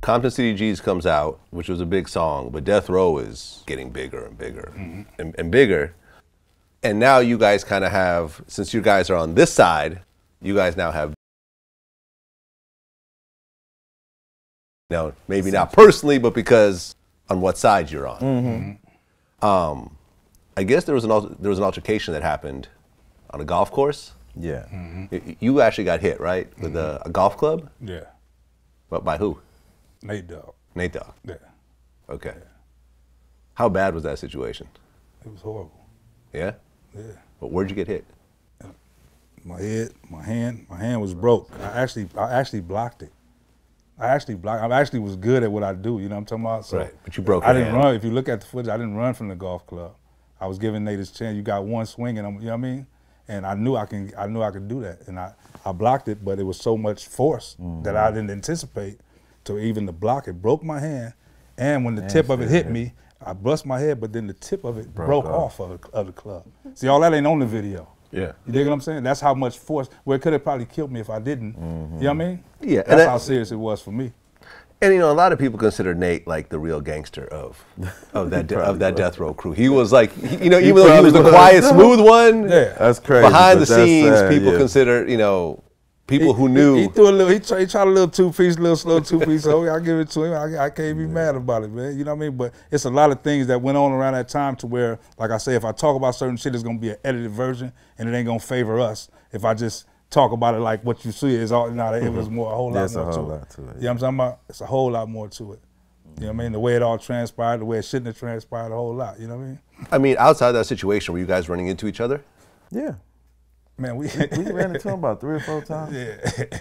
Compton City G's comes out, which was a big song, but Death Row is getting bigger and bigger and bigger. And now you guys kind of have, since you guys are on this side, you guys now have, maybe not personally, but because on what side you're on. I guess there was an altercation that happened on a golf course. Yeah. You actually got hit, right, with a golf club? Yeah. But by who? Nate Dogg. Nate Dogg. Yeah. Okay. Yeah. How bad was that situation? It was horrible. Yeah? Yeah. But where'd you get hit? My head, my hand. My hand was broke. I actually blocked it. I actually was good at what I do, you know what I'm talking about? So right, but you broke I didn't run. If you look at the footage, I didn't run from the golf club. I was giving Nate his chance. You got one swing and you know what I mean? And I knew I could do that. And I blocked it, but it was so much force that I didn't anticipate to even to block it. Broke my hand, and when the tip of it hit me, I bust my head, but then the tip of it broke off of the club. See, all that ain't on the video. Yeah. You dig what I'm saying? That's how much force, well, it could have probably killed me if I didn't. You know what I mean? Yeah. That's how serious it was for me. And a lot of people consider Nate like the real gangster of that Death Row crew. He was like, even though he was the quiet, smooth one, that's crazy. Behind the scenes, people consider, people who knew. He threw a little, he tried a little two-piece, little slow two-piece, so I give it to him. I can't be mad about it, man. You know what I mean? But it's a lot of things that went on around that time to where, like I say, if I talk about certain shit, it's gonna be an edited version, and it ain't gonna favor us. If I just talk about it like what you see is all, it was more, a whole lot more to it. You know what I'm talking about? It's a whole lot more to it. You know what I mean? The way it all transpired, the way it shouldn't have transpired, a whole lot. You know what I mean? I mean, outside that situation, were you guys running into each other? Yeah. Man, we ran into him about 3 or 4 times. Yeah.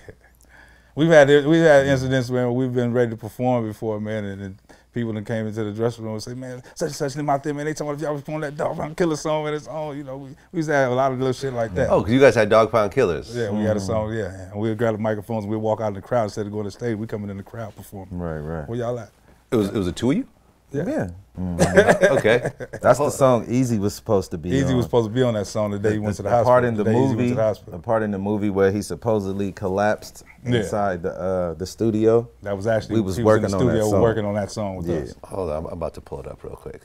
we've had incidents where we've been ready to perform before, man, and people that came into the dressing room and say, man, such and such them out there, man, they talking about if y'all was performing that Dogg Pound Killer song and it's on, we used to have a lot of little shit like that. Oh, because you guys had Dogg Pound Killers. Yeah, we had a song, yeah. And we'd grab the microphones and we'd walk out in the crowd instead of going to the stage, we coming in the crowd performing. Right. Where y'all at? It was the two of you? Yeah. Okay. That's the song Eazy was supposed to be Eazy on. was supposed to be on that song the day he went to the hospital. The part in the movie where he supposedly collapsed inside the studio. That was actually, we was working on that song. Working on that song with us. Hold on, I'm about to pull it up real quick.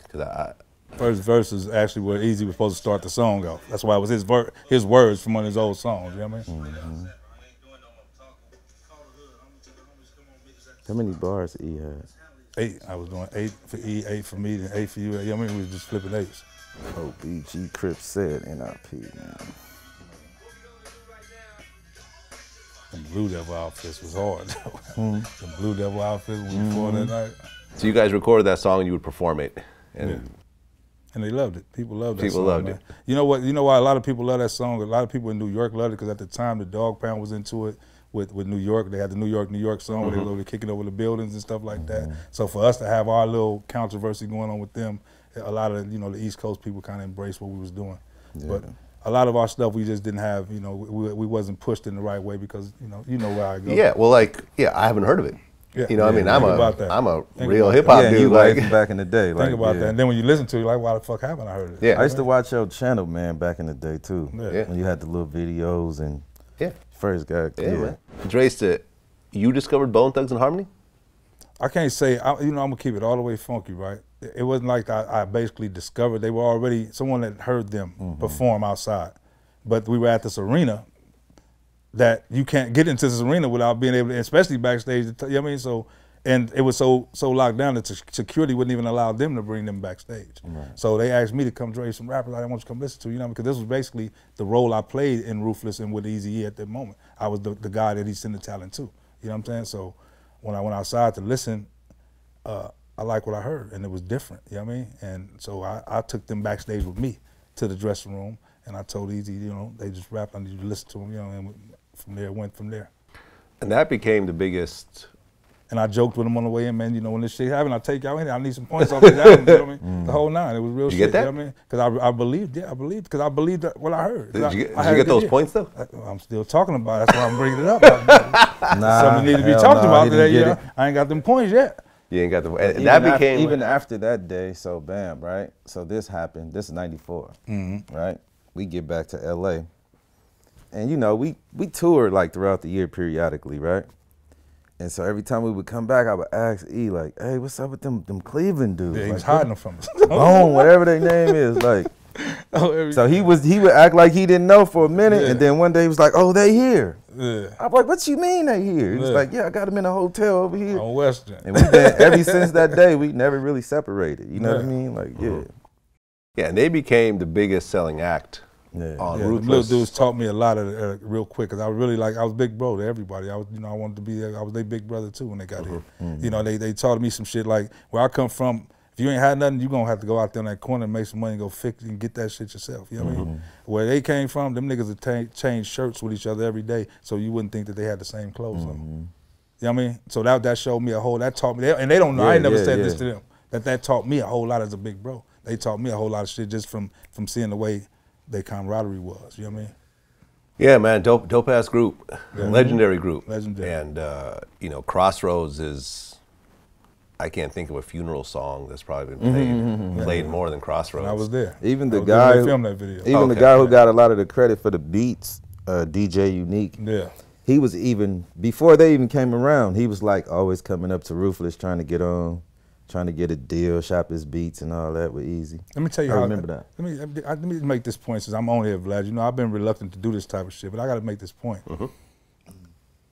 First verse is actually where Eazy was supposed to start the song off. That's why it was his words from one of his old songs, you know what I mean? How many bars E had? 8. I was doing 8 for E, 8 for me, and 8 for you. You know what I mean? We was just flipping 8s. Oh, BG Crip said NRP, man. The Blue Devil outfits was hard. The Blue Devil outfits when we fought that night. So you guys recorded that song and you would perform it. And they loved it. People loved that song. People loved it. You know what? You know why a lot of people love that song? A lot of people in New York loved it because at the time the Dogg Pound was into it. With New York, they had the New York song where they were kicking over the buildings and stuff like that. So for us to have our little controversy going on with them, a lot of the East Coast people kind of embraced what we was doing. Yeah. But a lot of our stuff we just didn't have, we wasn't pushed in the right way because you know where I go. Yeah, well, I haven't heard of it. Yeah. I mean, I'm a real hip hop dude. You back in the day. Think about that. And then when you listen to it, you're like, why the fuck haven't I heard it? Yeah. I used to watch your channel, man, back in the day too. Yeah. When you had the little videos and first guy. Yeah. Dresta, you discovered Bone Thugs and Harmony? I can't say, I'm gonna keep it all the way funky, right? It wasn't like I basically discovered. They were already someone that heard them perform outside. But we were at this arena that you can't get into this arena without being able to, especially backstage, you know what I mean? So, and it was so locked down that security wouldn't even allow them to bring them backstage. Right. So they asked me to come trade some rappers I didn't want you to come listen to, because this was basically the role I played in Ruthless and with Eazy-E at that moment. I was the guy that he sent the talent to, you know what I'm saying? So when I went outside to listen, I liked what I heard and it was different, you know what I mean? And so I took them backstage with me to the dressing room and I told Eazy, they just rap, I need you to listen to them, and from there, it went from there. And that became the biggest. And I joked with him on the way in, man, when this shit happened, I take y'all in there, I need some points off this album, you know what I mean? The whole 9, it was real shit, you get that? You know what I mean? Because I believed, because I believed what I heard. Did you get those points though? I'm still talking about it, that's why I'm bringing it up. Something needs to be talked about today, I ain't got them points yet. You ain't got the, and that became. Even after that day, so bam, right? So this happened, this is 94, right? We get back to LA. And we toured like throughout the year periodically, right? And so every time we would come back, I would ask E, like, hey, what's up with them Cleveland dudes? Yeah, he like, was hiding them from us. Boom, whatever their name is. Like, so he would act like he didn't know for a minute, and then one day he was like, oh, they here. Yeah. I'm like, what you mean they here? He was like, yeah, I got them in a hotel over here. On Western. And we've been, ever since that day, we never really separated. You know what I mean? Like, yeah. Yeah, and they became the biggest selling act on Ruthless. Little dudes taught me a lot of real quick, because I was really like, I was big bro to everybody. I was, I wanted to be, I was their big brother too when they got here. You know, they taught me some shit like, where I come from, if you ain't had nothing, you gonna have to go out there in that corner and make some money and go fix it and get that shit yourself. You know what I mean? Where they came from, them niggas would change shirts with each other every day, so you wouldn't think that they had the same clothes on. You know what I mean? So that showed me a whole, that taught me, and they don't know, I ain't never said this to them, that taught me a whole lot as a big bro. They taught me a whole lot of shit just from seeing the way their camaraderie was. You know what I mean? Yeah, man, dope ass group, legendary group. Legendary. And you know, Crossroads is, I can't think of a funeral song that's probably been played more than Crossroads. And I was there. Even the guy who filmed that video. Even the guy who got a lot of the credit for the beats, DJ Unique. Yeah. He was even, before they even came around, he was like always coming up to Ruthless trying to get on, trying to get a deal, shop his beats and all that with Eazy. Let me tell you I remember that. Let me make this point, since I'm on here, Vlad. You know, I've been reluctant to do this type of shit, but I got to make this point.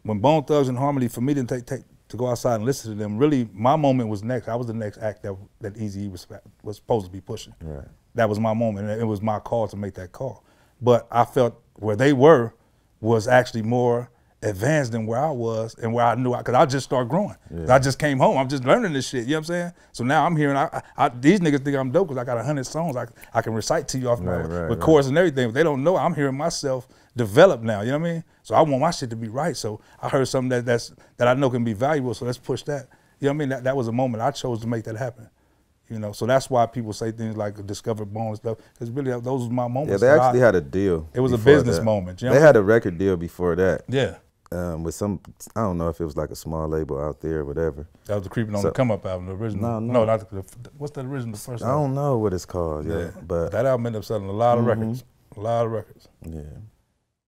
When Bone Thugs and Harmony, for me to go outside and listen to them, really, my moment was next. I was the next act that Eazy-E was supposed to be pushing. Right. That was my moment, and it was my call to make that call. But I felt where they was actually more advanced than where I was and where I knew, because I just started growing. I just came home, I'm just learning this shit, you know what I'm saying? So now I'm hearing, these niggas think I'm dope because I got 100 songs I can recite to you off with chorus and everything. But they don't know, I'm hearing myself develop now, you know what I mean? So I want my shit to be right. So I heard something that I know can be valuable, so let's push that. You know what I mean? That was a moment I chose to make that happen. You know, so that's why people say things like Discovered Bone and stuff, because really those was my moments. Yeah, they actually had a deal. It was a business moment. You know they had a record deal before that. Yeah. With some, I don't know if it was like a small label out there or whatever. That was the Creeping on the Come Up album, the original. No, not what's the original, the first album? I don't know what it's called, but that album ended up selling a lot of records. A lot of records. Yeah.